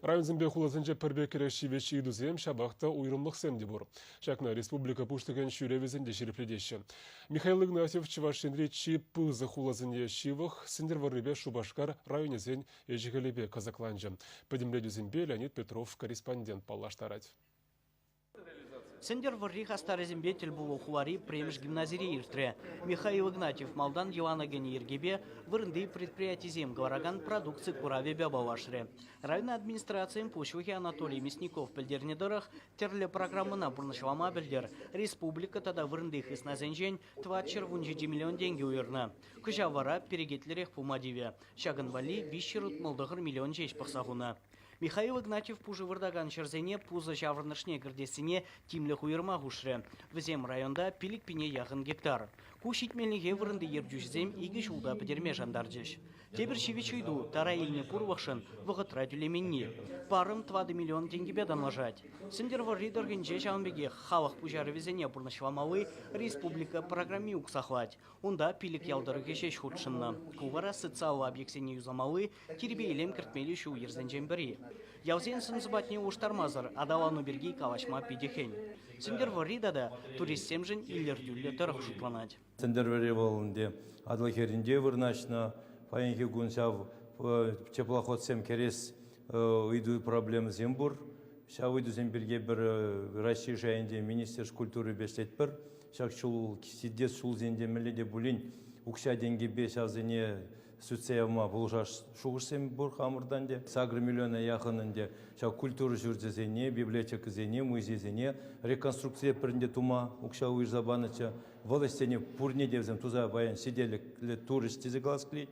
Район зембе хулазынче пірбе кереші вечі идузем шабақта уйрымлық сәмді бұр. Шакна республика пуштыған шүревізінде шерепледеші. Михаил Игнатьев Чувашинри чипы за хулазыне шивых сендерварыбе Шубашкар районезен ежігілебе Казакланжы. Подемледу зембе Леонид Петров, корреспондент Паллаштарать. Сендер варриха старозембе телбулу хулари премш гимназири иртре. Михаил Игнатьев Малдан Еланагани Иргебе вырынды предприятий зем говораган продукции кураве бябалашре. Районная администрация пушвухи Анатолий Мясников пельдернедорах терле программы на бурнашвама бельдер. Республика тогда вырындых из назенжень 20 миллион деньги уверна. Кыжавара перегетлерех пумадиве. Шаганвали вищерут молдахар миллион честь пахсагуна. Михаил Игнатьев пужи вырдаган черзене пуза жаврнышне гырдесине тимле хуйырма гушре. Взем районда пилик пине яғын гектар. Кушить мельниге вырынды ердюшзем игіш улда бідерме жандарджыш. Тебір шевичуйду тара илне пурвахшын вғытра тюлеменни. Парым 20 миллион деньги бедан ложать. Сендер варридер генже жаунбеге халық пужары везене бурнашвамалы республика программи уксахлать. Унда пилик ялдары кешеш худшынна. Кувара социалы объексене юзамалы тербе илем кіртмелі шу ерзенжен бірі. Яузен сынзыбатне уштармазыр, адалану бергей калашма пидехень. Сендер варридада туристсем жын иллердюлле тұрық шутланать. Сендер варри волынде адлахеринде вырначна, паенхи гунсав теплоход сем керес уйду проблемы зембур. Ша уйду земберге бір Россия жайынде министр культуры бештет бір. Шак шул сиддет шул зенде меледе булин укша деньги беш азыне Суцеевма булжаш шуғырсем бұр қамырдан де. Сагры миллиона яқынынде шау культуры жүрдізене, библиотека зене, музей зене, реконструкция бірінде тума, ұқша ұйыр забаныча, волостене пурне девзем туза баян сиделі туристизе глаз клей.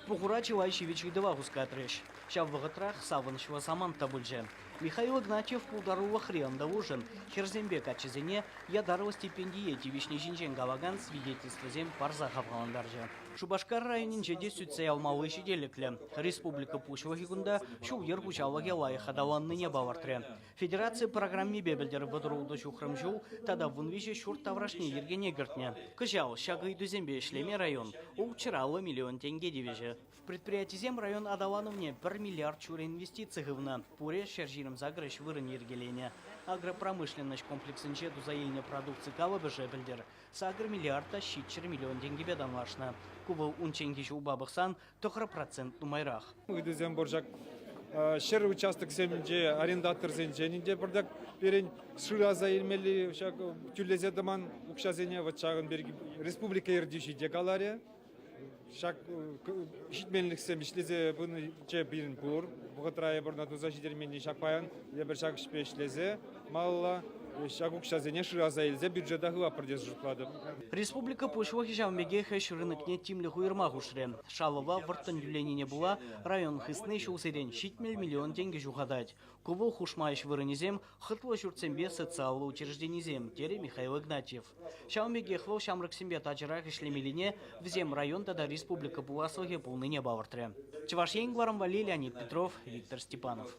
Пухура Чилайшевич идыва гускатреш. Шав вағытрах савыншыва саман табылжы. Михаил Игнатьев пулдарува хренда ужин. Херзембек ачызене ядарова стипендия тивишне жинжен галаган свидетельство зем парза хавгаландаржы. Шубашкар районин жеде сүтсей алмалы шеделіклі. Республика пушвахигунда шу ер пучалваге лайық адаланны не бавартре. Федерация программе бебелдер выдырулды шухрым жул, тада вынвиже шурт таврашне ергене гіртне. Кыжал, шагы идузембе шлеме район, учыралы миллион тенге девеже. В предприятии зем район адалановне 1 миллиард чур инвестиций гывна. Пуре шержирым загрыш вырын ергелене. Агропромышленность комплексынче дузаильне продукции калыбы жебелдер. Сагр миллиарда щитчер миллион тенге беданлашна. Кубыл унченгиш у бабахсан 3% нумайрах. Идузем боржак шер участок семенде арендатор зенженинде бірдік берен шыраза елмелі тюлезе даман укшазене ватшағын бергі республика ердюші декаларе. Шак шитменлік сем ішлезе бұны че бірін бұр. Бұғытрайы бұрна туза шидерменде шак паян, ебір шак ішпе ішлезе. Малла шагукшазене шыраза елзе бюджета ғыва продез жұртлады. Республика пушвахи жавмеге хэш рынокне тимлі хуйырма ғушре. Шалова вырттан юленіне була район хысны шулсерен 7 миллион тенге жухадать. Кувыл хушмайш вырынезем хытлы журтсембе социалы учрежденезем, тере Михаил Игнатьев. Шавмеге хвыл шамрыксембе тачырах ишлемелине взем район тада республика була слыге полны не бавартре. Чувашьен Гларамвали, Леонид Петров, Виктор Степанов.